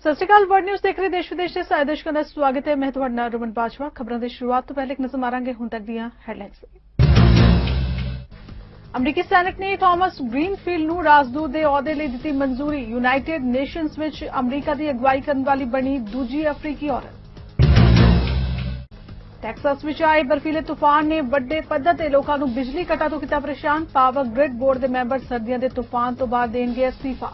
ਸਤਿ ਸ਼੍ਰੀ ਅਕਾਲ word news ਦੇਖ ਰਹੇ ਦੇਸ਼ ਵਿਦੇਸ਼ ਦੇ ਸਾਰੇ ਦਰਸ਼ਕਾਂ ਦਾ ਸਵਾਗਤ ਹੈ। ਮੈਂ ਤੁਹਾਡਾ ਨਾਲ ਰਮਨ ਬਾਜਵਾ। ਖਬਰਾਂ ਦੀ ਸ਼ੁਰੂਆਤ ਤੋਂ ਪਹਿਲੇ ਇੱਕ ਨਜ਼ਰ ਮਾਰਾਂਗੇ ਹੁਣ ਤੱਕ ਦੀਆਂ ਹੈਡਲਾਈਨਸ। ਅਮਰੀਕੀ ਸੈਨੇਟ ਨੇ ਥਾਮਸ ਗ੍ਰੀਨਫੀਲਡ ਨੂੰ ਰਾਜਦੂਤ ਦੇ ਅਹੁਦੇ ਲਈ ਦਿੱਤੀ ਮਨਜ਼ੂਰੀ। ਯੂਨਾਈਟਿਡ ਨੇਸ਼ਨਜ਼ ਵਿੱਚ ਅਮਰੀਕਾ ਦੀ ਅਗਵਾਈ ਕਰਨ ਵਾਲੀ ਬਣੀ ਦੂਜੀ ਅਫਰੀਕੀ ਔਰਤ। ਟੈਕਸਾਸ ਵਿੱਚ ਆਏ ਬਰਫੀਲੇ ਤੂਫਾਨ ਨੇ ਵੱਡੇ ਪੱਧਰ ਤੇ ਲੋਕਾਂ ਨੂੰ ਬਿਜਲੀ ਕੱਟਾਂ ਤੋਂ ਕੀਤਾ ਪਰੇਸ਼ਾਨ। ਪਾਵਰ ਗ੍ਰਿਡ ਬੋਰਡ ਦੇ ਮੈਂਬਰ ਸਰਦੀਆਂ ਦੇ ਤੂਫਾਨ ਤੋਂ ਬਾਅਦ ਦੇਣਗੇ ਅਸਤੀਫਾ।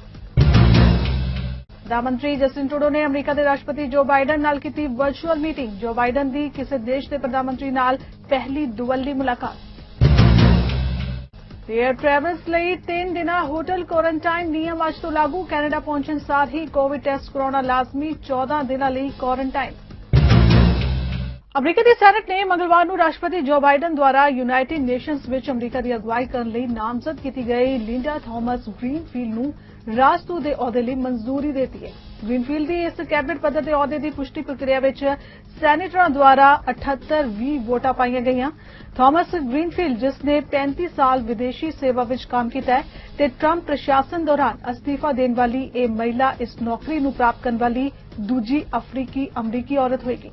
ਪ੍ਰਧਾਨ ਮੰਤਰੀ ਜਸਟਿਨ ਟਰੂਡੋ ਨੇ ਅਮਰੀਕਾ ਦੇ ਰਾਸ਼ਟਰਪਤੀ ਜੋ ਬਾਈਡਨ ਨਾਲ ਕੀਤੀ ਵਰਚੁਅਲ ਮੀਟਿੰਗ। ਜੋ ਬਾਈਡਨ ਦੀ ਕਿਸੇ ਦੇਸ਼ ਦੇ ਪ੍ਰਧਾਨ ਮੰਤਰੀ ਨਾਲ ਪਹਿਲੀ ਦੁਵੱਲੀ ਮੁਲਾਕਾਤ। ਏਅਰ ਟਰੈਵਲਸ ਲਈ 3 ਦਿਨਾਂ ਹੋਟਲ ਕੁਆਰੰਟਾਈਨ ਨਿਯਮ ਅੱਜ ਤੋਂ ਲਾਗੂ। ਕੈਨੇਡਾ ਪਹੁੰਚਣ ਸਾਰ ਹੀ ਕੋਵਿਡ ਟੈਸਟ ਕਰਾਉਣਾ ਲਾਜ਼ਮੀ। 14 ਦਿਨਾਂ ਲਈ ਕੁਆਰੰਟਾਈਨ। ਅਮਰੀਕਾ ਦੀ ਸੈਨੇਟ ਨੇ ਮੰਗਲਵਾਰ ਨੂੰ ਰਾਸ਼ਟਰਪਤੀ ਜੋ ਬਾਈਡਨ ਦੁਆਰਾ ਯੂਨਾਈਟਿਡ ਨੇਸ਼ਨਜ਼ ਵਿੱਚ ਅਮਰੀਕਾ ਦੀ ਅਗਵਾਈ ਕਰਨ ਲਈ ਨਾਮਜ਼ਦ ਕੀਤੀ ਗਈ ਲਿੰਡਾ ਥਾਮਸ ਗ੍ਰੀਨਫੀਲਡ ਨੂੰ ਰਾਜਦੂਤ ਦੇ ਅਹੁਦੇ ਲਈ ਮਨਜ਼ੂਰੀ ਦੇ ਦਿੱਤੀ ਹੈ। ਗ੍ਰੀਨਫੀਲਡ ਦੀ ਇਸ ਕੈਬਨਿਟ ਪੱਧਰ ਦੇ ਅਹੁਦੇ ਦੀ ਪੁਸ਼ਟੀ ਪ੍ਰਕਿਰਿਆ ਵਿੱਚ ਸੈਨੇਟਰਾਂ ਦੁਆਰਾ 78 ਵੋਟਾਂ ਪਾਈਆਂ ਗਈਆਂ। ਥਾਮਸ ਗ੍ਰੀਨਫੀਲਡ ਜਿਸ ਨੇ 35 ਸਾਲ ਵਿਦੇਸ਼ੀ ਸੇਵਾ ਵਿੱਚ ਕੰਮ ਕੀਤਾ ਹੈ ਤੇ ਟਰੰਪ ਪ੍ਰਸ਼ਾਸਨ ਦੌਰਾਨ ਅਸਤੀਫਾ ਦੇਣ ਵਾਲੀ ਇਹ ਮਹਿਲਾ ਇਸ ਨੌਕਰੀ ਨੂੰ ਪ੍ਰਾਪਤ ਕਰਨ ਵਾਲੀ ਦੂਜੀ ਅਫਰੀਕੀ ਅਮਰੀਕੀ ਔਰਤ ਹੋਏਗੀ।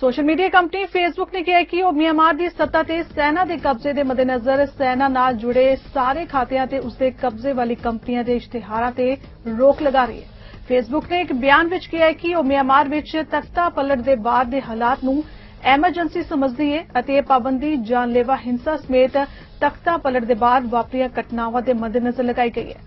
ਸੋਸ਼ਲ ਮੀਡੀਆ ਕੰਪਨੀ ਫੇਸਬੁੱਕ ਨੇ ਕਿਹਾ ਕਿ ਉਹ ਮਿਆਂਮਾਰ ਦੀ ਸੱਤਾ ਤੇ ਸੈਨਾ ਦੇ ਕਬਜ਼ੇ ਦੇ ਮੱਦੇਨਜ਼ਰ ਸੈਨਾ ਨਾਲ ਜੁੜੇ ਸਾਰੇ ਖਾਤਿਆਂ ਤੇ ਉਸਦੇ ਕਬਜ਼ੇ ਵਾਲੀ ਕੰਪਨੀਆਂ ਦੇ ਇਸ਼ਤਿਹਾਰਾਂ ਤੇ ਰੋਕ ਲਗਾ ਰਹੀ ਹੈ। ਫੇਸਬੁੱਕ ਨੇ ਇੱਕ ਬਿਆਨ ਵਿੱਚ ਕਿਹਾ ਕਿ ਉਹ ਮਿਆਂਮਾਰ ਵਿੱਚ ਤਖਤਾ ਪਲਟ ਦੇ ਬਾਅਦ ਦੇ ਹਾਲਾਤ ਨੂੰ ਐਮਰਜੈਂਸੀ ਸਮਝਦੀ ਹੈ ਅਤੇ ਇਹ ਪਾਬੰਦੀ ਜਾਨਲੇਵਾ ਹਿੰਸਾ ਸਮੇਤ ਤਖਤਾ ਪਲਟ ਦੇ ਬਾਅਦ ਵਾਪਰੀਆਂ ਘਟਨਾਵਾਂ ਦੇ ਮੱਦੇਨਜ਼ਰ ਲਗਾਈ ਗਈ ਹੈ।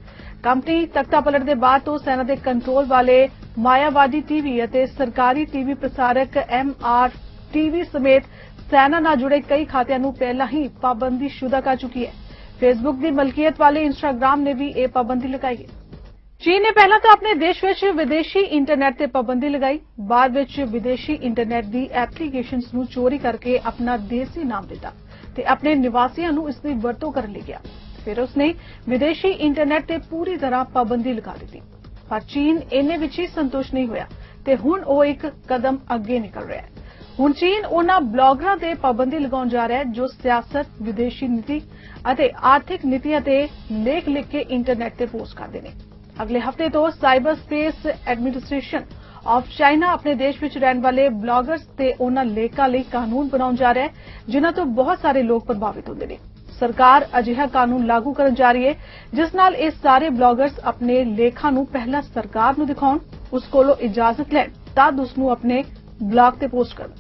ਕੰਪਨੀ ਤਖਤਾ ਪਲਟ ਦੇ ਬਾਅਦ ਤੋਂ ਸੈਨਾ ਦੇ ਕੰਟਰੋਲ ਵਾਲੇ ਮਾਇਆਵਾਦੀ ਟੀਵੀ ਅਤੇ ਸਰਕਾਰੀ ਟੀਵੀ ਪ੍ਰਸਾਰਕ MR ਟੀਵੀ ਸਮੇਤ ਸੈਨਾ ਨਾਲ ਜੁੜੇ ਕਈ ਖਾਤਿਆਂ ਨੂੰ ਪਹਿਲਾਂ ਹੀ ਪਾਬੰਦੀਸ਼ੁਦਾ ਕਰ ਚੁੱਕੀ ਹੈ। ਫੇਸਬੁੱਕ ਦੀ ਮਲਕੀਅਤ ਵਾਲੇ ਇੰਸਟਾਗ੍ਰਾਮ ਨੇ ਵੀ ਇਹ ਪਾਬੰਦੀ ਲਗਾਈ ਹੈ। ਚੀਨ ਨੇ ਪਹਿਲਾਂ ਤਾਂ ਆਪਣੇ ਦੇਸ਼ ਵਿੱਚ ਵਿਦੇਸ਼ੀ ਇੰਟਰਨੈਟ ਤੇ ਪਾਬੰਦੀ ਲਗਾਈ, ਬਾਅਦ ਵਿੱਚ ਵਿਦੇਸ਼ੀ ਇੰਟਰਨੈਟ ਦੀ ਐਪਲੀਕੇਸ਼ਨਸ ਨੂੰ ਚੋਰੀ ਕਰਕੇ ਆਪਣਾ ਦੇਸੀ ਨਾਮ ਦਿੱਤਾ ਤੇ ਆਪਣੇ ਨਿਵਾਸੀਆਂ ਨੂੰ ਇਸ ਦੀ ਵਰਤੋਂ ਕਰਨ ਲਈ ਕਿਹਾ। ਫਿਰ ਉਸਨੇ ਵਿਦੇਸ਼ੀ ਇੰਟਰਨੈਟ ਤੇ ਪੂਰੀ ਤਰ੍ਹਾਂ ਪਾਬੰਦੀ ਲਗਾ ਦਿੱਤੀ। ਪਰ ਚੀਨ ਇੰਨੇ ਵਿੱਚ ਹੀ ਸੰਤੁਸ਼ਟ ਨਹੀਂ ਹੋਇਆ ਤੇ ਹੁਣ ਉਹ ਇੱਕ ਕਦਮ ਅੱਗੇ ਨਿਕਲ ਰਿਹਾ ਹੈ। ਹੁਣ ਚੀਨ ਉਹਨਾਂ ਬਲੌਗਰਾਂ ਤੇ ਪਾਬੰਦੀ ਲਗਾਉਣ ਜਾ ਰਿਹਾ ਹੈ ਜੋ ਸਿਆਸਤ, ਵਿਦੇਸ਼ੀ ਨੀਤੀ ਅਤੇ ਆਰਥਿਕ ਨੀਤੀਆਂ ਤੇ ਲੇਖ ਲਿਖ ਕੇ ਇੰਟਰਨੈਟ ਤੇ ਪੋਸਟ ਕਰਦੇ ਨੇ। ਅਗਲੇ ਹਫ਼ਤੇ ਤੋਂ cyber space administration of China ਆਪਣੇ ਦੇਸ਼ ਵਿੱਚ ਰਹਿਣ ਵਾਲੇ ਬਲੌਗਰਸ ਤੇ ਉਹਨਾਂ ਲੇਖਾਂ ਲਈ ਕਾਨੂੰਨ ਬਣਾਉਣ ਜਾ ਰਿਹਾ ਹੈ ਜਿਨ੍ਹਾਂ ਤੋਂ ਬਹੁਤ ਸਾਰੇ ਲੋਕ ਪ੍ਰਭਾਵਿਤ ਹੁੰਦੇ ਨੇ। ਸਰਕਾਰ ਅਜਿਹਾ ਕਾਨੂੰਨ ਲਾਗੂ ਕਰਨ ਜਾ ਰਹੀ ਹੈ ਜਿਸ ਨਾਲ ਇਹ ਸਾਰੇ ਬਲੌਗਰਸ ਆਪਣੇ ਲੇਖਾਂ ਨੂੰ ਪਹਿਲਾਂ ਸਰਕਾਰ ਨੂੰ ਦਿਖਾਉਣ, ਉਸ ਕੋਲੋਂ ਇਜਾਜ਼ਤ ਲੈਣ, ਤਦ ਉਸ ਨੂੰ ਆਪਣੇ ਬਲੌਗ ਤੇ ਪੋਸਟ ਕਰਨ।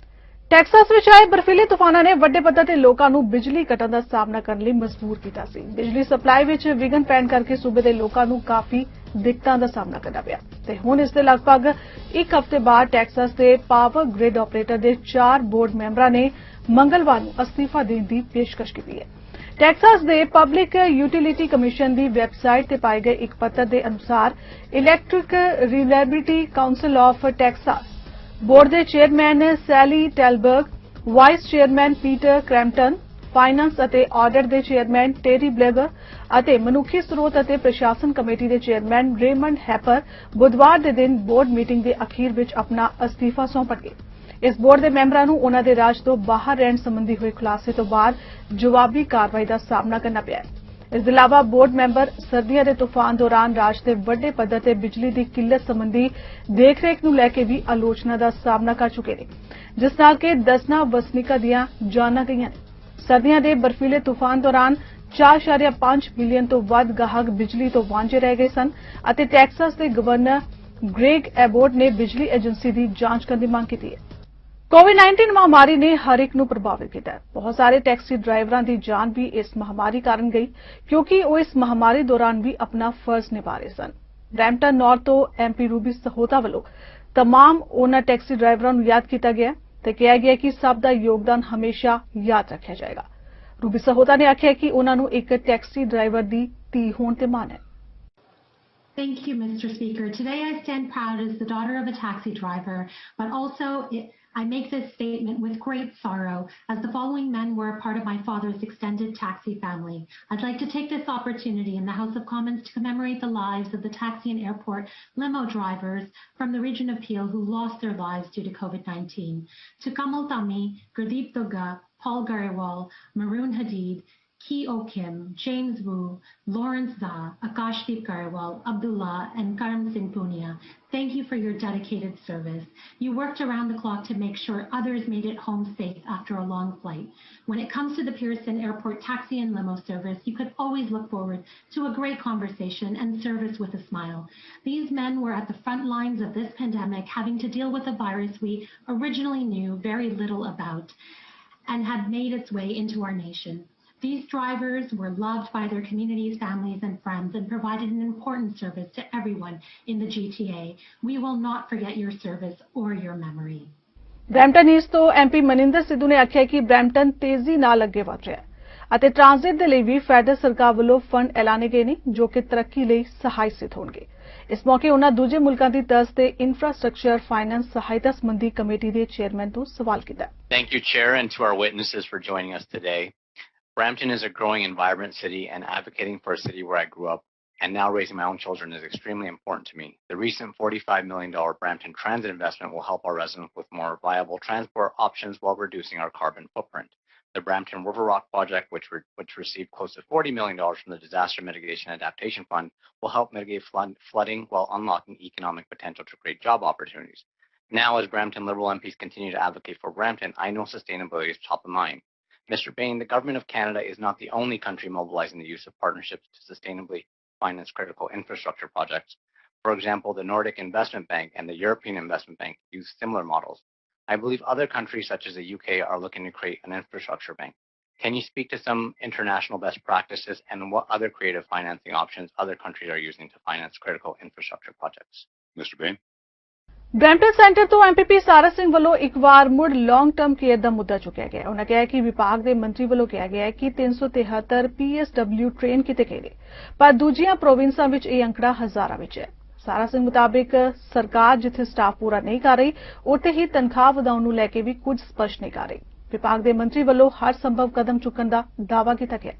ਟੈਕਸਾਸ ਵਿੱਚ ਆਏ ਬਰਫੀਲੇ ਤੂਫਾਨਾਂ ਨੇ ਵੱਡੇ ਪੱਧਰ ਤੇ ਲੋਕਾਂ ਨੂੰ ਬਿਜਲੀ ਕੱਟਾਂ ਦਾ ਸਾਹਮਣਾ ਕਰਨ ਲਈ ਮਜਬੂਰ ਕੀਤਾ ਸੀ। ਬਿਜਲੀ ਸਪਲਾਈ ਵਿੱਚ ਵਿਘਨ ਪੈਣ ਕਰਕੇ ਸੂਬੇ ਦੇ ਲੋਕਾਂ ਨੂੰ ਕਾਫੀ ਦਿੱਕਤਾਂ ਦਾ ਸਾਹਮਣਾ ਕਰਨਾ ਪਿਆ ਤੇ ਹੁਣ ਇਸ ਦੇ ਲਗਭਗ ਇੱਕ ਹਫ਼ਤੇ ਬਾਅਦ ਟੈਕਸਾਸ ਦੇ ਪਾਵਰ ਗ੍ਰਿਡ ਆਪਰੇਟਰ ਦੇ 4 ਬੋਰਡ ਮੈਂਬਰਾਂ ਨੇ ਮੰਗਲਵਾਰ ਨੂੰ ਅਸਤੀਫਾ ਦੇਣ ਦੀ ਪੇਸ਼ਕਸ਼ ਕੀਤੀ ਹੈ। ਟੈਕਸਾਸ ਦੇ ਪਬਲਿਕ ਯੂਟਿਲਿਟੀ ਕਮਿਸ਼ਨ ਦੀ ਵੈਬਸਾਈਟ ਤੇ ਪਾਏ ਗਏ ਇੱਕ ਪੱਤਰ ਦੇ ਅਨੁਸਾਰ electric reliability council of Texas board ਦੇ chairman Sally Talberg, vice chairman Peter Crampton, finance ਅਤੇ ਆਡਿਟ ਦੇ ਚੇਅਰਮੈਨ ਟੇਰੀ ਬਲੇਗਰ ਅਤੇ ਮਨੁੱਖੀ ਸਰੋਤ ਅਤੇ ਪ੍ਰਸ਼ਾਸਨ ਕਮੇਟੀ ਦੇ ਚੇਅਰਮੈਨ ਰੇਮੰਡ ਹੈਪਰ ਬੁੱਧਵਾਰ ਦੇ ਦਿਨ ਬੋਰਡ ਮੀਟਿੰਗ ਦੇ ਅਖੀਰ ਵਿੱਚ ਆਪਣਾ ਅਸਤੀਫਾ ਸੌਂਪਣਗੇ। ਇਸ ਬੋਰਡ ਦੇ ਮੈਂਬਰਾਂ ਨੂੰ ਉਨ੍ਹਾਂ ਦੇ ਰਾਜ ਤੋਂ ਬਾਹਰ ਰਹਿਣ ਸੰਬੰਧੀ ਹੋਏ ਖੁਲਾਸੇ ਤੋਂ ਬਾਅਦ ਜਵਾਬੀ ਕਾਰਵਾਈ ਦਾ ਸਾਹਮਣਾ ਕਰਨਾ ਪਿਆ ਹੈ। ਇਸ ਦੇ ਇਲਾਵਾ ਬੋਰਡ ਮੈਂਬਰ ਸਰਦੀਆਂ ਦੇ ਤੂਫਾਨ ਦੌਰਾਨ ਰਾਜ ਦੇ ਵੱਡੇ ਪੱਧਰ ਤੇ ਬਿਜਲੀ ਦੀ ਕਿੱਲਤ ਸੰਬੰਧੀ ਦੇਖਰੇਖ ਨੂੰ ਲੈ ਕੇ ਵੀ ਆਲੋਚਨਾ ਦਾ ਸਾਹਮਣਾ ਕਰ ਚੁੱਕੇ ਨੇ, ਜਿਸ ਨਾਲ ਕਿ ਦਰਜਨਾਂ ਵਸਨੀਕਾਂ ਦੀਆਂ ਜਾਨਾਂ ਗਈਆਂ ਨੇ। ਸਰਦੀਆਂ ਦੇ ਬਰਫੀਲੇ ਤੂਫਾਨ ਦੌਰਾਨ 4.5 ਮਿਲੀਅਨ ਤੋਂ ਵੱਧ ਗਾਹਕ ਬਿਜਲੀ ਤੋਂ ਵਾਂਝੇ ਰਹਿ ਗਏ ਸਨ ਅਤੇ ਟੈਕਸਾਸ ਦੇ ਗਵਰਨਰ ਗ੍ਰੇਗ ਐਬੋਟ ਨੇ ਬਿਜਲੀ ਏਜੰਸੀ ਦੀ ਜਾਂਚ ਕਰਨ ਦੀ ਮੰਗ ਕੀਤੀ ਹੈ। ਕੋਵਿਡ-19 ਮਹਾਮਾਰੀ ਨੇ ਹਰ ਇੱਕ ਨੂੰ ਪ੍ਰਭਾਵਿਤ ਕੀਤਾ ਹੈ। ਬਹੁਤ ਸਾਰੇ ਟੈਕਸੀ ਡਰਾਈਵਰਾਂ ਦੀ ਜਾਨ ਵੀ ਇਸ ਮਹਾਮਾਰੀ ਕਾਰਨ ਗਈ ਕਿਉਂਕਿ ਉਹ ਇਸ ਮਹਾਮਾਰੀ ਦੌਰਾਨ ਵੀ ਆਪਣਾ ਫਰਜ਼ ਨਿਭਾ ਰਹੇ ਸਨ। ਬਰੈਂਪਟਨ ਨਾਰਥ ਤੋਂ MP ਰੂਬੀ ਸਹੋਤਾ ਵੱਲੋਂ तमाम ਉਹਨਾਂ ਟੈਕਸੀ ਡਰਾਈਵਰਾਂ ਨੂੰ ਯਾਦ ਕੀਤਾ ਗਿਆ ਤੇ ਕਿਹਾ ਗਿਆ ਕਿ ਸਭ ਦਾ ਯੋਗਦਾਨ ਹਮੇਸ਼ਾ ਯਾਦ ਰੱਖਿਆ ਜਾਏਗਾ। ਰੂਬੀ ਸਹੋਤਾ ਨੇ ਆਖਿਆ ਕਿ ਉਹਨਾਂ ਨੂੰ ਇੱਕ ਟੈਕਸੀ ਡਰਾਈਵਰ ਦੀ ਧੀ ਹੋਣ ਤੇ ਮਾਣ ਹੈ। Thank you, Mr. Speaker. Today I stand proud as the daughter of a taxi driver, but also I make this statement with great sorrow as the following men were a part of my father's extended taxi family. I'd like to take this opportunity in the House of Commons to commemorate the lives of the taxi and airport limo drivers from the region of Peel who lost their lives due to COVID-19. To Kamal Tami, Gurdeep Dugga, Paul Gariwal, Maroon Hadid, Ki-O Kim, James Wu, Lawrence Zha, Akashdeep Garwal, Abdullah, and Karam Singh Punia, thank you for your dedicated service. You worked around the clock to make sure others made it home safe after a long flight. When it comes to the Pearson Airport taxi and limo service, you could always look forward to a great conversation and service with a smile. These men were at the front lines of this pandemic, having to deal with a virus we originally knew very little about and had made its way into our nation. These drivers were loved by their communities, families, and friends and provided an important service to everyone in the GTA. We will not forget your service or your memory. Brampton East ਤੋਂ MP Maninder Sidhu ਨੇ ਆਖਿਆ ਕਿ Brampton ਤੇਜ਼ੀ ਨਾਲ ਅੱਗੇ ਵਧ ਰਿਹਾ ਹੈ ਅਤੇ ਟ੍ਰਾਂਜ਼ਿਟ ਦੇ ਲਈ ਵੀ ਫੈਡਰਲ ਸਰਕਾਰ ਵੱਲੋਂ ਫੰਡ ਐਲਾਨੇ ਗਏ ਨੇ ਜੋ ਕਿ ਤਰੱਕੀ ਲਈ ਸਹਾਈ ਸਿੱਧ ਹੋਣਗੇ। ਇਸ ਮੌਕੇ ਉਹਨਾਂ ਦੂਜੇ ਮੁਲਕਾਂ ਦੀ ਤਰਜ਼ ਤੇ ਇਨਫਰਾਸਟ੍ਰਕਚਰ ਫਾਈਨੈਂਸ ਸਹਾਇਤਾ ਸੰਬੰਧੀ ਕਮੇਟੀ ਦੇ ਚੇਅਰਮੈਨ ਤੋਂ ਸਵਾਲ ਕੀਤਾ। Thank you, Chair, and to our witnesses for joining us today. Brampton is a growing and vibrant city, and advocating for a city where I grew up and now raising my own children is extremely important to me. The recent $45 million Brampton transit investment will help our residents with more viable transport options while reducing our carbon footprint. The Brampton River Rock project, which received close to $40 million from the Disaster Mitigation Adaptation Fund, will help mitigate flooding while unlocking economic potential to create job opportunities. Now, as Brampton Liberal MPs continue to advocate for Brampton, I know sustainability is top of mind. Mr. Bain, the Government of Canada is not the only country mobilizing the use of partnerships to sustainably finance critical infrastructure projects. For example, the Nordic Investment Bank and the European Investment Bank use similar models. I believe other countries such as the UK are looking to create an infrastructure bank. Can you speak to some international best practices and what other creative financing options other countries are using to finance critical infrastructure projects? Mr. Bain? Brampton centre ਤੋਂ MPP ਸਾਰਾ ਸਿੰਘ ਵੱਲੋਂ ਇੱਕ ਵਾਰ ਮੁੜ long term care ਦਾ ਮੁੱਦਾ ਚੁੱਕਿਆ ਗਿਆ। ਉਹਨਾਂ ਕਿਹਾ ਕਿ ਵਿਭਾਗ ਦੇ ਮੰਤਰੀ ਵੱਲੋਂ ਕਿਹਾ ਗਿਆ ਹੈ ਕਿ 373 PSW ਟ੍ਰੇਨ ਕੀਤੇ ਗਏ ਨੇ, ਪਰ ਦੂਜੀਆਂ ਪ੍ਰੋਵਿੰਸਾਂ ਵਿੱਚ ਇਹ ਅੰਕੜਾ ਹਜ਼ਾਰਾਂ ਵਿੱਚ ਹੈ। ਸਾਰਾ ਸਿੰਘ ਮੁਤਾਬਿਕ ਸਰਕਾਰ ਜਿੱਥੇ ਸਟਾਫ ਪੂਰਾ ਨਹੀਂ ਕਰ ਰਹੀ, ਉੱਥੇ ਹੀ ਤਨਖਾਹ ਵਧਾਉਣ ਨੂੰ ਲੈ ਕੇ ਵੀ ਕੁਝ ਸਪਸ਼ਟ ਨਹੀਂ ਕਰ ਰਹੀ। ਵਿਭਾਗ ਦੇ ਮੰਤਰੀ ਵੱਲੋਂ ਹਰ ਸੰਭਵ ਕਦਮ ਚੁੱਕਣ ਦਾ ਦਾਅਵਾ ਕੀਤਾ ਗਿਆ।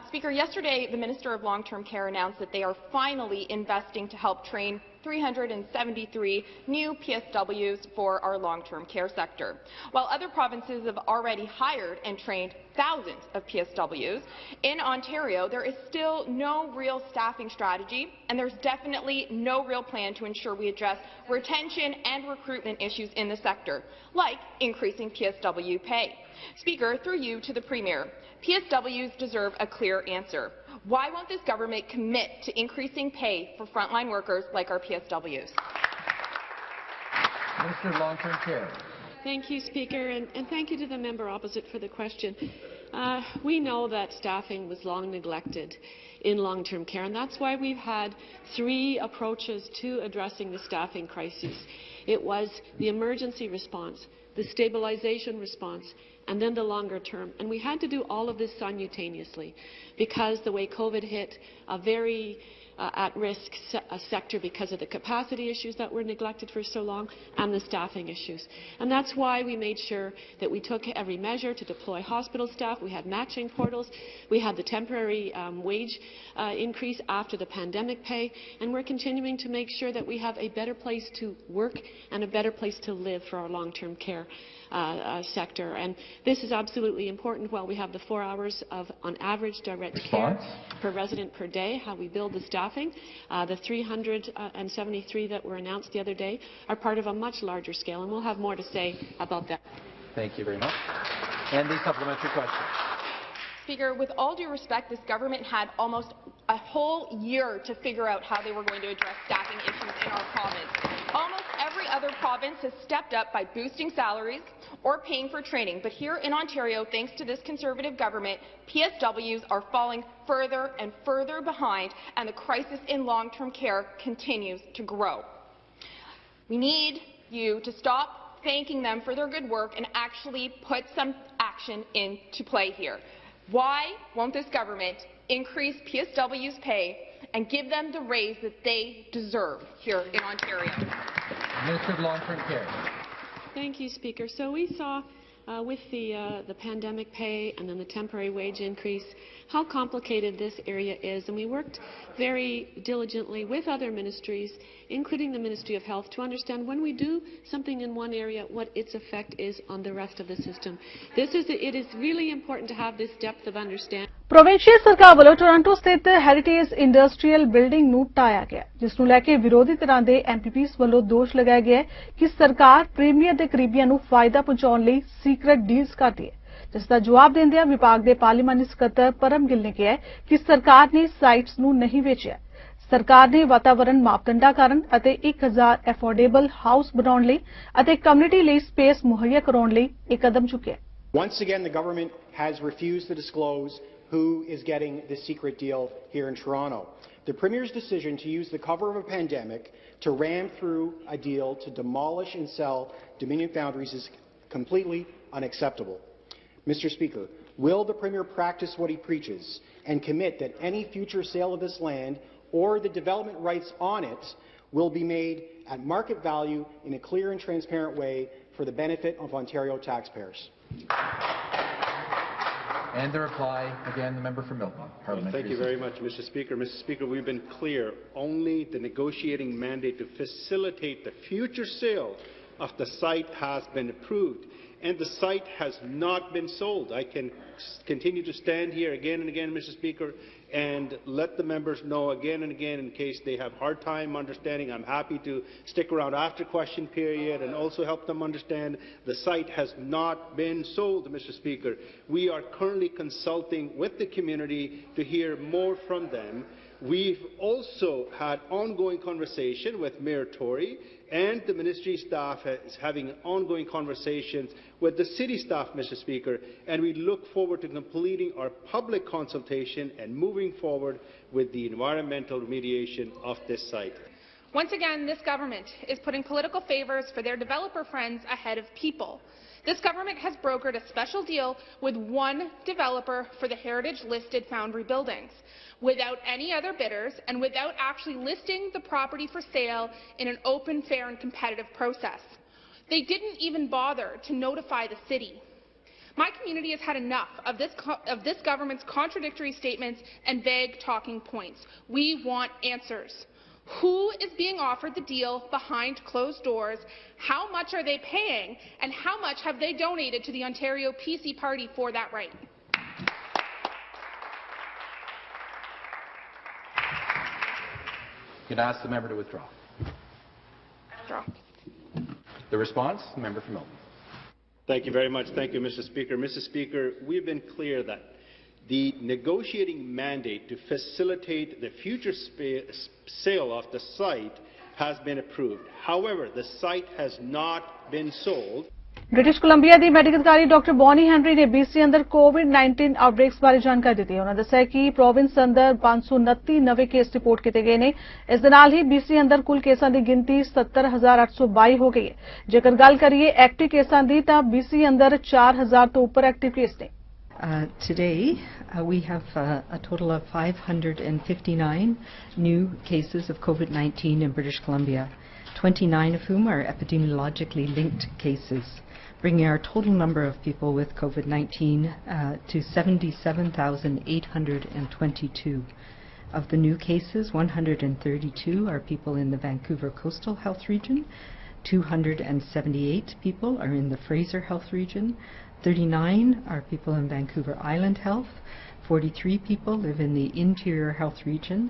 Speaker, yesterday the Minister of Long-Term Care announced that they are finally investing to help train 373 new PSWs for our long-term care sector. While other provinces have already hired and trained thousands of PSWs, in Ontario there is still no real staffing strategy, and there's definitely no real plan to ensure we address retention and recruitment issues in the sector, like increasing PSW pay. Speaker, through you to the Premier, PSWs deserve a clear answer. Why won't this government commit to increasing pay for frontline workers like our PSWs? Minister of Long-Term Care. Thank you, Speaker, and thank you to the member opposite for the question. We know that staffing was long neglected in long-term care, and that's why we've had 3 approaches to addressing the staffing crisis. It was the emergency response, the stabilization response, and then the longer term. And we had to do all of this simultaneously because the way COVID hit a very at-risk sector because of the capacity issues that were neglected for so long and the staffing issues. And that's why we made sure that we took every measure to deploy hospital staff. We had matching portals. We had the temporary wage increase after the pandemic pay. And we're continuing to make sure that we have a better place to work and a better place to live for our long-term care sector. And this is absolutely important. While we have the 4 hours of, on average, direct care per resident per day, how we build the staffing, the 373 that were announced the other day are part of a much larger scale, and we'll have more to say about that. Thank you very much. And the supplementary question. Speaker, with all due respect, this government had almost a whole year to figure out how they were going to address staffing issues in our province. Almost every other province has stepped up by boosting salaries or paying for training, but here in Ontario, thanks to this Conservative government, PSWs are falling further and further behind, and the crisis in long-term care continues to grow. We need you to stop thanking them for their good work and actually put some action into play here. Why won't this government increase PSW's pay and give them the raise that they deserve here in Ontario? Minister of Long-Term Care. Thank you, Speaker. So we saw with the pandemic pay and then the temporary wage increase how complicated this area is, and we worked very diligently with other ministries, including the Ministry of Health, to understand when we do something in one area, what its effect is on the rest of the system. It is really important to have this depth of understanding. Provincial ਸਰਕਾਰ ਵੱਲੋਂ Toronto ਸਥਿਤ heritage industrial building ਨੂੰ ਢਾਇਆ ਗਿਆ, ਜਿਸ ਨੂੰ ਲੈ ਕੇ ਵਿਰੋਧੀ ਧਿਰਾਂ ਦੇ ਐਮਪੀਪੀਜ਼ ਵੱਲੋਂ ਦੋਸ਼ ਲਗਾਇਆ ਗਿਆ ਕਿ ਸਰਕਾਰ ਪ੍ਰੀਮੀਅਰ ਦੇ ਕਰੀਬੀਆਂ ਨੂੰ ਫਾਇਦਾ ਪਹੁੰਚਾਉਣ ਲਈ ਸੀਕ੍ਰੇਟ ਡੀਲਸ ਕਰਦੀ ਹੈ, ਜਿਸ ਦਾ ਜਵਾਬ ਦਿੰਦਿਆਂ ਵਿਭਾਗ ਦੇ ਪਾਰਲੀਮਾਨੀ ਸਕੱਤਰ ਪਰਮ ਗਿੱਲ ਨੇ ਕਿਹਾ ਕਿ ਸਰਕਾਰ ਨੇ ਸਾਈਟਸ ਨੂੰ ਨਹੀਂ ਵੇਚਿਆ। ਸਰਕਾਰ ਨੇ ਵਾਤਾਵਰਣ ਮਾਪਦੰਡਾਂ ਕਾਰਨ ਅਤੇ 1000 ਐਫੋਰਡੇਬਲ ਹਾਊਸ ਬਣਾਉਣ ਲਈ ਅਤੇ ਕਮਿਊਨਿਟੀ ਲਈ ਸਪੇਸ ਮੁਹੱਈਆ ਕਰਾਉਣ ਲਈ ਇਹ ਕਦਮ ਚੁੱਕਿਆ। Once again, the government has refused to disclose who is getting the secret deal here in Toronto. The Premier's decision to use the cover of a pandemic to ram through a deal to demolish and sell Dominion Foundries is completely unacceptable. Mr. Speaker, will the Premier practice what he preaches and commit that any future sale of this land or the development rights on it will be made at market value in a clear and transparent way for the benefit of Ontario taxpayers? And the reply, again, the member for Milton. Thank you very much, Mr. Speaker. Mr. Speaker, we've been clear. Only the negotiating mandate to facilitate the future sale of the site has been approved, and the site has not been sold. I can continue to stand here again and again, Mr. Speaker, and let the members know again and again in case they have hard time understanding. I'm happy to stick around after question period and also help them understand the site has not been sold, Mr. Speaker. We are currently consulting with the community to hear more from them. We've also had ongoing conversation with Mayor Tory, and the ministry staff is having ongoing conversations with the city staff, Mr. Speaker, and we look forward to completing our public consultation and moving forward with the environmental remediation of this site. Once again, this government is putting political favours for their developer friends ahead of people. This government has brokered a special deal with one developer for the heritage-listed Foundry buildings, without any other bidders and without actually listing the property for sale in an open, fair and competitive process. They didn't even bother to notify the city. My community has had enough of this government's contradictory statements and vague talking points. We want answers. Who is being offered the deal behind closed doors? How much are they paying? And how much have they donated to the Ontario PC Party for that right? You can ask the member to withdraw. Withdraw. The response, the member for Milton. Thank you very much. Thank you, Mr. Speaker. Mr. Speaker, we've been clear that the negotiating mandate to facilitate the future sale of the site has been approved. However, the site has not been sold. British Columbia ਦੀ medical ਅਧਿਕਾਰੀ doctor Bonnie Henry ਨੇ BC ਅੰਦਰ ਕੋਵਿਡ-19 ਆਊਟਬ੍ਰੇਕਸ ਬਾਰੇ ਜਾਣਕਾਰੀ ਦਿੱਤੀ। ਉਹਨਾਂ ਦੱਸਿਆ ਕਿ ਪ੍ਰੋਵਿੰਸ ਅੰਦਰ 529 ਨਵੇਂ ਕੇਸ ਰਿਪੋਰਟ ਕੀਤੇ ਗਏ ਨੇ। ਇਸ ਦੇ ਨਾਲ ਹੀ BC ਅੰਦਰ ਕੁੱਲ ਕੇਸਾਂ ਦੀ ਗਿਣਤੀ 70,822 ਹੋ ਗਈ ਹੈ। ਜੇਕਰ ਗੱਲ ਕਰੀਏ ਐਕਟਿਵ ਕੇਸਾਂ ਦੀ ਤਾਂ BC ਅੰਦਰ 4,000 ਤੋਂ ਉੱਪਰ ਐਕਟਿਵ ਕੇਸ ਨੇ। Today, we have a total of 559 new cases of COVID-19 in British Columbia, 29 of whom are epidemiologically linked cases, bringing our total number of people with COVID-19 to 77,822. Of the new cases, 132 are people in the Vancouver Coastal Health Region, 278 people are in the Fraser Health Region, 39 are people in Vancouver Island Health, 43 people live in the Interior Health Region,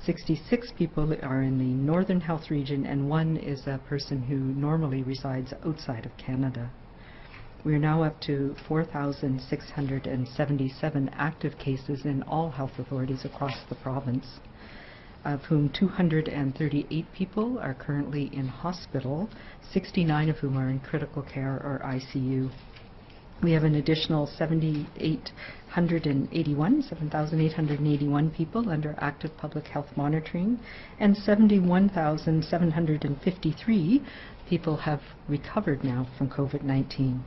66 people are in the Northern Health Region, and one is a person who normally resides outside of Canada. We are now up to 4,677 active cases in all health authorities across the province, of whom 238 people are currently in hospital, 69 of whom are in critical care or ICU. We have an additional 7,881 people under active public health monitoring, and 71,753 people have recovered now from COVID-19.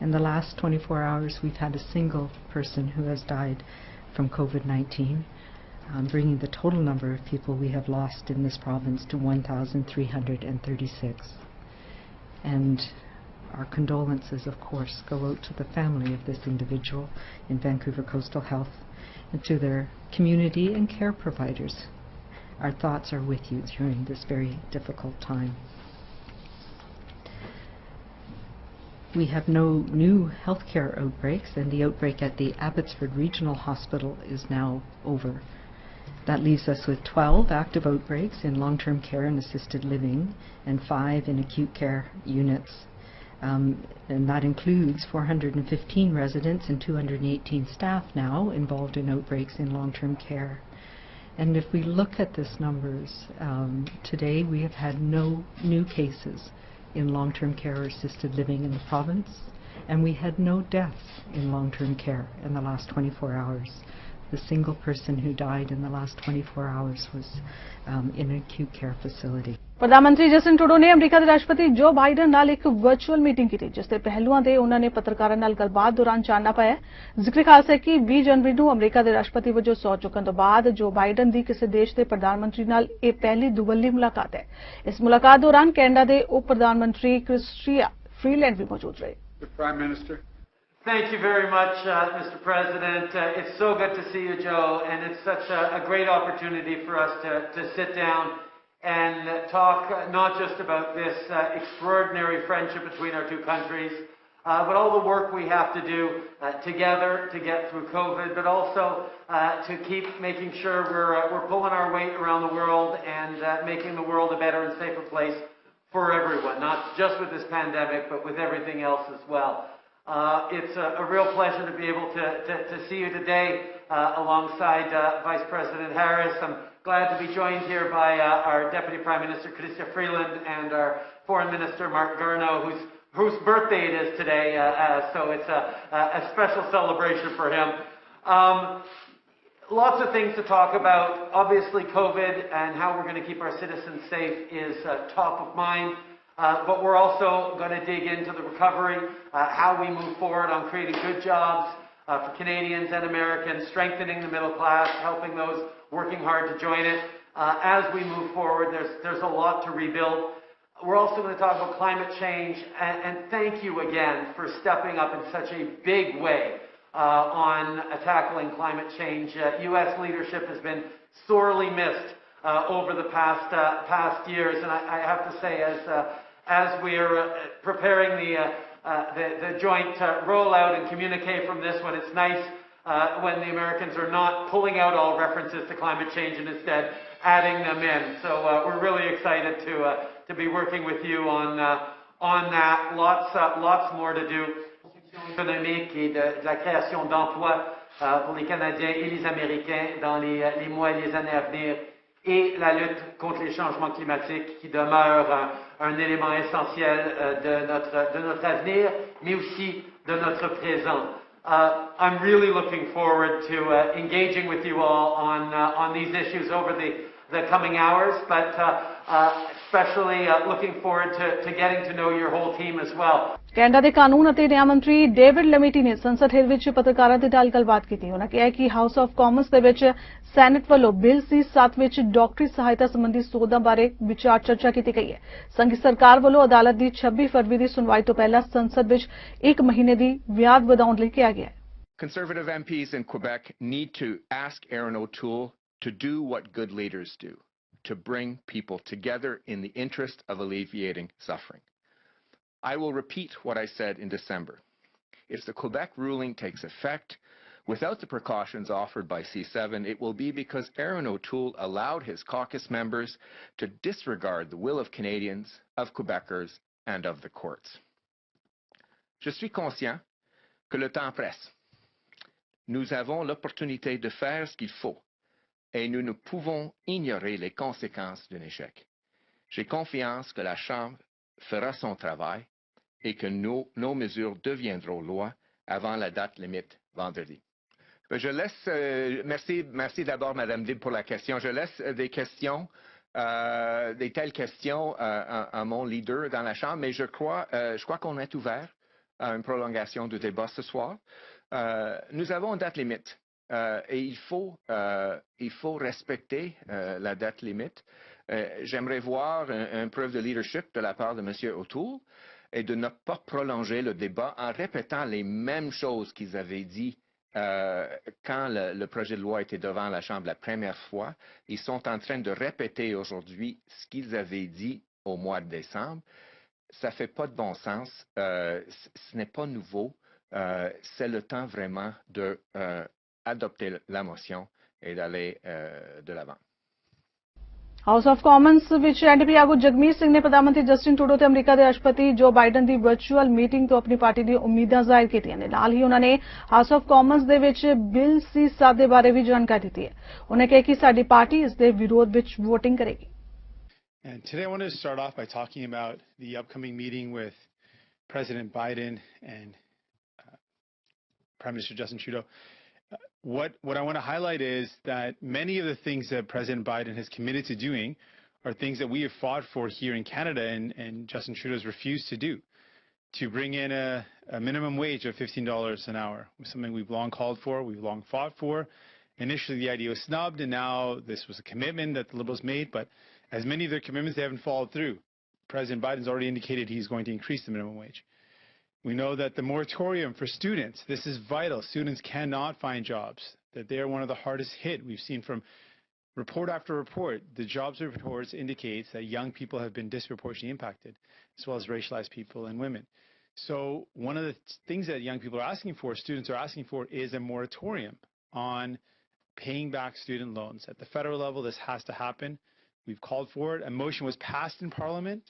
In the last 24 hours, we've had a single person who has died from COVID-19, bringing the total number of people we have lost in this province to 1,336. And our condolences, of course, go out to the family of this individual in Vancouver Coastal Health and to their community and care providers. Our thoughts are with you during this very difficult time. We have no new healthcare outbreaks, and the outbreak at the Abbotsford Regional Hospital is now over. That leaves us with 12 active outbreaks in long-term care and assisted living and 5 in acute care units. And that includes 415 residents and 218 staff now involved in outbreaks in long-term care. And if we look at these numbers, today we have had no new cases in long-term care or assisted living in the province, and we had no deaths in long-term care in the last 24 hours. The single person who died in the last 24 hours was in an acute care facility. प्रधानमंत्री Justin Trudeau ने अमरीका के राष्ट्रपति जो Biden नाल एक virtual meeting की जिसके पहलुआं दे उन्होंने पत्रकारां नाल गलबात दौरान जानना पाया। जिक्र खास है कि 20 जनवरी ਨੂੰ अमरीका के राष्ट्रपति वजों सौं चुकन तो बाद जो बाइडन की किसी देश के प्रधानमंत्री नाल यह पहली दुवल्ली मुलाकात है। इस मुलाकात दौरान कैनेडा के उप प्रधानमंत्री क्रिस्टिया फ्रीलैंड भी मौजूद रहे। Prime Minister. Thank you very much, Mr. President. It's so good to see you, Joe, and it's such a great opportunity for us to sit down and talk not just about this extraordinary friendship between our two countries, but all the work we have to do together to get through COVID, but also to keep making sure we're pulling our weight around the world and making the world a better and safer place for everyone, not just with this pandemic, but with everything else as well. It's a real pleasure to be able to see you today alongside Vice President Harris. I'm glad to be joined here by our Deputy Prime Minister, Chrystia Freeland, and our Foreign Minister, Mark Garneau, whose birthday it is today, so it's a special celebration for him. Lots of things to talk about. Obviously, COVID and how we're going to keep our citizens safe is top of mind. But we're also going to dig into the recovery, how we move forward on creating good jobs for Canadians and Americans, strengthening the middle class, helping those working hard to join it. As we move forward, there's a lot to rebuild. We're also going to talk about climate change, and thank you again for stepping up in such a big way on tackling climate change. U.S. leadership has been sorely missed over the past years, and I have to say, as we're preparing the joint rollout and communique from this one, it's nice when the Americans are not pulling out all references to climate change and instead adding them in. So we're really excited to be working with you on that. Lots more to do. Économique et de la création d'emplois pour les Canadiens et les Américains dans les mois et les années à venir, et la lutte contre les changements climatiques qui demeure un élément essentiel de notre avenir, mais aussi de notre présent. I'm really looking forward to engaging with you all on these issues over the coming hours, but especially looking forward to getting to know your whole team as well. Canada ਦੇ ਕਾਨੂੰਨ ਅਤੇ ਨਿਆਂ ਮੰਤਰੀ David ਲੈਮਿਟੀ ਨੇ ਸੰਸਦ ਵਿੱਚ ਪੱਤਰਕਾਰਾਂ ਦੇ ਨਾਲ ਗੱਲਬਾਤ ਕੀਤੀ। ਉਹਨਾਂ ਕਿਹਾ ਕਿ ਹਾਊਸ ਆਫ ਕਾਮਨਸ ਦੇ ਵਿੱਚ ਸੈਨੇਟ ਵੱਲੋਂ ਬਿੱਲ C7 ਵਿੱਚ ਡਾਕਟਰੀ ਸਹਾਇਤਾ ਸੰਬੰਧੀ ਸੋਧਾਂ ਬਾਰੇ ਵਿਚਾਰ ਚਰਚਾ ਕੀਤੀ ਗਈ ਹੈ। ਸੰਘੀ ਸਰਕਾਰ ਵੱਲੋਂ ਅਦਾਲਤ ਦੀ 26 ਫਰਵਰੀ ਦੀ ਸੁਣਵਾਈ ਤੋਂ ਪਹਿਲਾਂ ਸੰਸਦ ਵਿੱਚ 1 ਮਹੀਨੇ ਦੀ ਮਿਆਦ ਵਧਾਉਣ ਲਈ ਕਿਹਾ ਗਿਆ ਹੈ। Conservative MPs in Quebec need to ask Erin O'Toole to do what good leaders do, to bring people together in the interest of alleviating suffering. I will repeat what I said in December. If the Quebec ruling takes effect without the precautions offered by C7, it will be because Erin O'Toole allowed his caucus members to disregard the will of Canadians, of Quebecers, and of the courts. Je suis conscient que le temps presse. Nous avons l'opportunité de faire ce qu'il faut et nous ne pouvons ignorer les conséquences d'un échec. J'ai confiance que la Chambre fera son travail et que nos mesures deviendront loi avant la date limite vendredi. Je laisse, merci d'abord Madame Dib pour la question. Je laisse des questions, des telles questions à mon leader dans la Chambre, mais je crois qu'on est ouvert à une prolongation du débat ce soir. Nous avons une date limite et il faut respecter la date limite. J'aimerais voir une preuve de leadership de la part de M. O'Toole et de ne pas prolonger le débat en répétant les mêmes choses qu'ils avaient dit quand le projet de loi était devant la Chambre la première fois. Ils sont en train de répéter aujourd'hui ce qu'ils avaient dit au mois de décembre. ça fait pas de bon sens, ce n'est pas nouveau, c'est le temps vraiment de adopter la motion et d'aller de l'avant. House of Commons ਵਿੱਚ NDP ਆਗੂ ਜਗਮੀਤ ਸਿੰਘ ਨੇ ਪ੍ਰਧਾਨ ਮੰਤਰੀ Justin Trudeau ਤੇ America ਦੇ ਰਾਸ਼ਟਰਪਤੀ ਜੋ Biden ਦੀ virtual meeting ਤੋਂ ਆਪਣੀ ਪਾਰਟੀ ਦੀਆਂ ਉਮੀਦਾਂ ਜ਼ਾਹਿਰ ਕੀਤੀਆਂ ਨੇ। ਨਾਲ ਹੀ ਉਹਨਾਂ ਨੇ ਹਾਊਸ ਆਫ ਕਾਮਨਸ ਦੇ ਵਿੱਚ ਬਿੱਲ C7 ਦੇ ਬਾਰੇ ਵੀ ਜਾਣਕਾਰੀ ਦਿੱਤੀ ਹੈ। ਉਹਨੇ ਕਿਹਾ ਕਿ ਸਾਡੀ ਪਾਰਟੀ ਇਸ ਦੇ ਵਿਰੋਧ ਵਿੱਚ ਵੋਟਿੰਗ ਕਰੇਗੀ। And today I want to start off by talking about the upcoming meeting with President Biden and Prime Minister Justin Trudeau. What I want to highlight is that many of the things that President Biden has committed to doing are things that we have fought for here in Canada and Justin Trudeau has refused to do. To bring in a minimum wage of $15 an hour, something we've long called for, we've long fought for. Initially the idea was snubbed and now this was a commitment that the Liberals made, but as many of their commitments, they haven't followed through. President Biden's already indicated he's going to increase the minimum wage. We know that the moratorium for students, this is vital. Students cannot find jobs, that they are one of the hardest hit. We've seen from report after report, the jobs reports indicates that young people have been disproportionately impacted, as well as racialized people and women. So one of the things that young people are asking for, students are asking for, is a moratorium on paying back student loans. At the federal level, this has to happen. We've called for it. A motion was passed in Parliament.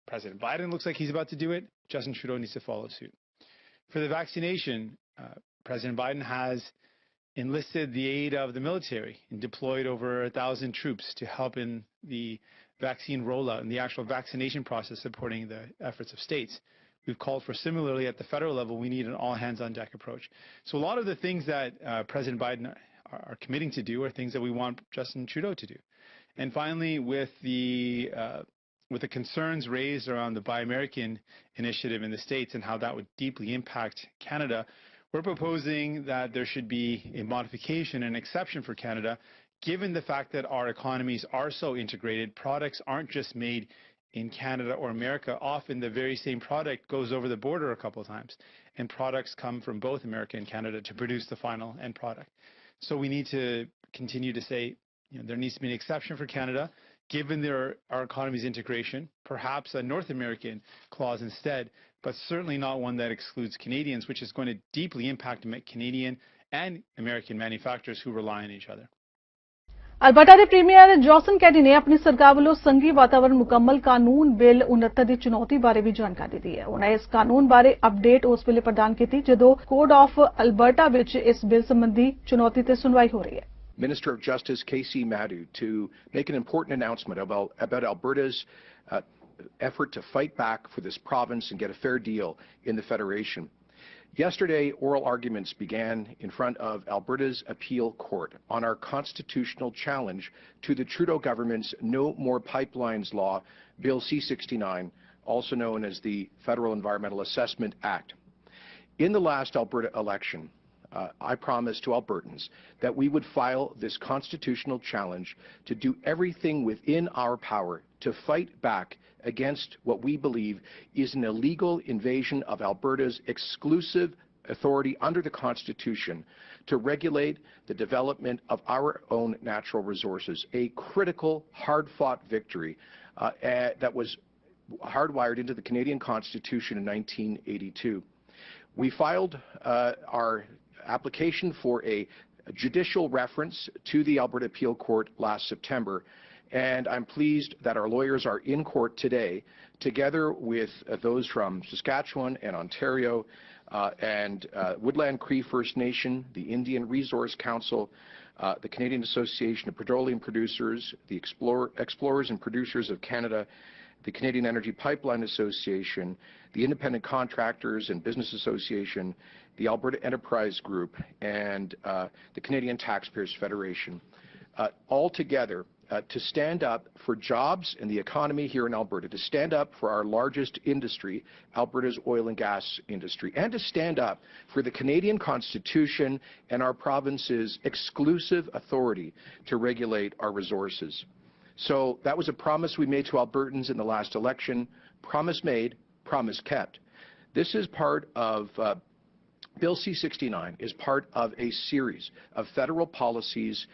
President Biden looks like he's about to do it. Justin Trudeau needs to follow suit. For the vaccination, President Biden has enlisted the aid of the military and deployed over 1,000 troops to help in the vaccine rollout and the actual vaccination process, supporting the efforts of states. We've called for, similarly, at the federal level, we need an all-hands-on-deck approach. So a lot of the things that President Biden are committing to do are things that we want Justin Trudeau to do. And finally, with the concerns raised around the Buy American initiative in the States and how that would deeply impact Canada, we're proposing that there should be a modification, an exception for Canada, given the fact that our economies are so integrated. Products aren't just made in Canada or America. Often the very same product goes over the border a couple of times, and products come from both America and Canada to produce the final end product. So we need to continue to say, there needs to be an exception for Canada, given our economy's integration, perhaps a North American clause instead, but certainly not one that excludes Canadians, which is going to deeply impact Canadian and American manufacturers who rely on each other. Alberta ਦੇ premier ਜੌਸਨ ਕੈਡੀ ਨੇ ਆਪਣੀ ਸਰਕਾਰ ਵੱਲੋਂ ਸੰਘੀ ਵਾਤਾਵਰਣ ਮੁਕੰਮਲ ਕਾਨੂੰਨ bill 69 ਦੀ ਚੁਣੌਤੀ ਬਾਰੇ ਵੀ ਜਾਣਕਾਰੀ ਦਿੱਤੀ ਹੈ। ਉਹਨਾਂ ਇਸ ਕਾਨੂੰਨ ਬਾਰੇ ਅਪਡੇਟ ਉਸ ਵੇਲੇ ਪ੍ਰਦਾਨ ਕੀਤੀ ਜਦੋਂ ਕੋਡ ਆਫ ਅਲਬਰਟਾ ਵਿੱਚ ਇਸ ਬਿੱਲ ਸੰਬੰਧੀ ਚੁਣੌਤੀ ਤੇ ਸੁਣਵਾਈ ਹੋ ਰਹੀ ਹੈ। Minister of Justice K.C. Madhu to make an important announcement about Alberta's effort to fight back for this province and get a fair deal in the Federation. Yesterday, oral arguments began in front of Alberta's appeal court on our constitutional challenge to the Trudeau government's No More Pipelines Law, Bill C-69, also known as the Federal Environmental Assessment Act. In the last Alberta election, I promised to Albertans that we would file this constitutional challenge to do everything within our power to fight back against what we believe is an illegal invasion of Alberta's exclusive authority under the Constitution to regulate the development of our own natural resources, a critical, hard-fought victory that was hardwired into the Canadian Constitution in 1982. We filed our application for a judicial reference to the Alberta Appeal Court last September, and I'm pleased that our lawyers are in court today, together with those from Saskatchewan and Ontario and Woodland Cree First Nation, the Indian Resource Council, the Canadian Association of Petroleum Producers, the Explorers and Producers of Canada, the Canadian Energy Pipeline Association, the Independent Contractors and Business Association, the Alberta Enterprise Group, and the Canadian Taxpayers Federation, all together to stand up for jobs and the economy here in Alberta, to stand up for our largest industry, Alberta's oil and gas industry, and to stand up for the Canadian Constitution and our province's exclusive authority to regulate our resources. So that was a promise we made to Albertans in the last election. Promise made, promise kept. This is part of Bill C-69 is part of a series of federal policies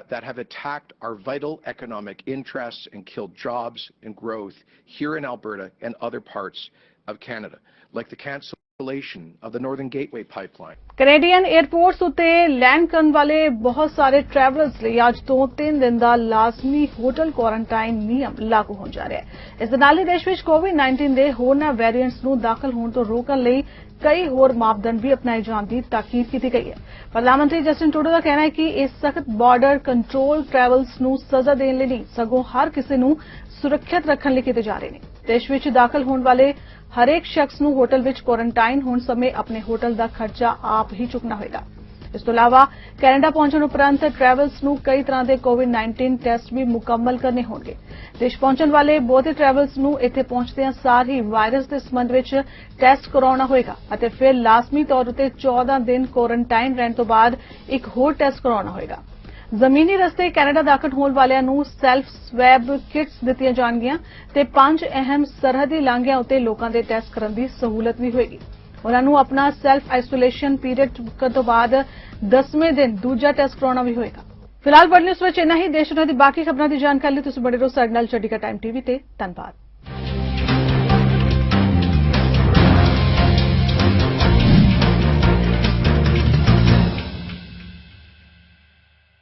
that have attacked our vital economic interests and killed jobs and growth here in Alberta and other parts of Canada, like the cancellation of the Northern Gateway pipeline. Canadian airports ਉੱਤੇ land ਕਰਨ ਵਾਲੇ ਬਹੁਤ ਸਾਰੇ travellers ਲਈ ਅੱਜ ਤੋਂ 3 ਦਿਨ ਦਾ ਲਾਜ਼ਮੀ ਹੋਟਲ ਕੁਆਰੰਟਾਈਨ ਨਿਯਮ ਲਾਗੂ ਹੋਣ ਜਾ ਰਿਹਾ ਹੈ। ਇਸ ਦੇ ਨਾਲ ਹੀ ਦੇਸ਼ ਵਿੱਚ ਕੋਵਿਡ-19 ਦੇ ਹੋਰਨਾਂ ਵੇਰੀਐਂਟਸ ਨੂੰ ਦਾਖਲ ਹੋਣ ਤੋਂ ਰੋਕਣ ਲਈ ਕਈ ਹੋਰ ਮਾਪਦੰਡ ਵੀ ਅਪਣਾਏ ਜਾਣ ਦੀ ਤਾਕੀਦ ਕੀਤੀ ਗਈ ਹੈ। ਪ੍ਰਧਾਨ ਮੰਤਰੀ ਜਸਟਿਨ ਟਰੂਡੋ ਦਾ ਕਹਿਣਾ ਹੈ ਕਿ ਇਸ ਸਖਤ ਬਾਰਡਰ ਕੰਟਰੋਲ ਟਰੈਵਲਸ ਨੂੰ ਸਜ਼ਾ ਦੇਣ ਲਈ ਨਹੀਂ, ਸਗੋਂ ਹਰ ਕਿਸੇ ਨੂੰ ਸੁਰੱਖਿਅਤ ਰੱਖਣ ਲਈ ਕੀਤੇ ਜਾ ਰਹੇ ਨੇ। ਦੇਸ਼ ਵਿੱਚ ਦਾਖਲ ਹੋਣ ਵਾਲੇ ਹਰੇਕ ਸ਼ਖਸ ਨੂੰ ਹੋਟਲ ਵਿੱਚ ਕੁਆਰੰਟਾਈਨ ਹੋਣ ਸਮੇਂ ਆਪਣੇ ਹੋਟਲ ਦਾ ਖਰਚਾ ਆਪ ਹੀ ਚੁੱਕਣਾ ਹੋਵੇਗਾ। ਇਸ ਤੋਂ ਇਲਾਵਾ ਕੈਨੇਡਾ ਪਹੁੰਚਣ ਉਪਰੰਤ ਟਰੈਵਲਸ ਨੂੰ ਕਈ ਤਰ੍ਹਾਂ ਦੇ ਕੋਵਿਡ-19 ਟੈਸਟ ਵੀ ਮੁਕੰਮਲ ਕਰਨੇ ਹੋਣਗੇ। ਦੇਸ਼ ਪਹੁੰਚਣ ਵਾਲੇ ਬਹੁਤੇ ਟਰੈਵਲਸ ਨੂੰ ਇੱਥੇ ਪਹੁੰਚਦਿਆਂ ਸਾਰ ਹੀ ਵਾਇਰਸ ਦੇ ਸੰਬੰਧ ਵਿੱਚ ਟੈਸਟ ਕਰਾਉਣਾ ਹੋਵੇਗਾ ਅਤੇ ਫਿਰ ਲਾਜ਼ਮੀ ਤੌਰ ਉੱਤੇ 14 ਦਿਨ ਕੁਆਰੰਟਾਈਨ ਰਹਿਣ ਤੋਂ ਬਾਅਦ ਇੱਕ ਹੋਰ ਟੈਸਟ ਕਰਾਉਣਾ ਹੋਵੇਗਾ। ਜ਼ਮੀਨੀ ਰਸਤੇ ਕੈਨੇਡਾ ਦਾਖਲ ਹੋਣ ਵਾਲਿਆਂ ਨੂੰ ਸੈਲਫ ਸਵੈਬ ਕਿਟਸ ਦਿੱਤੀਆਂ ਜਾਣਗੀਆਂ ਤੇ 5 ਅਹਿਮ ਸਰਹੱਦੀ ਲਾਂਘਿਆਂ ਉੱਤੇ ਲੋਕਾਂ ਦੇ ਟੈਸਟ ਕਰਨ ਦੀ ਸਹੂਲਤ ਵੀ ਹੋਵੇਗੀ। ਉਹਨਾਂ ਨੂੰ ਆਪਣਾ ਸੈਲਫ ਆਈਸੋਲੇਸ਼ਨ ਪੀਰੀਅਡ ਮੁੱਕਣ ਤੋਂ ਬਾਅਦ 10ਵੇਂ ਦਿਨ ਦੂਜਾ ਟੈਸਟ ਕਰਾਉਣਾ ਵੀ ਹੋਵੇਗਾ। ਫਿਲਹਾਲ ਵਰਲਡ ਨਿਊਜ਼ ਵਿੱਚ ਇੰਨਾ ਹੀ। ਦੇਸ਼ ਦੁਨੀਆ ਦੀ ਬਾਕੀ ਖਬਰਾਂ ਦੀ ਜਾਣਕਾਰੀ ਲਈ ਤੁਸੀਂ ਬਣੇ ਰਹੋ ਸਾਡੇ ਨਾਲ ਚੰਡੀਗੜ੍ਹ ਟਾਈਮ ਟੀਵੀ ਤੇ। ਧੰਨਵਾਦ।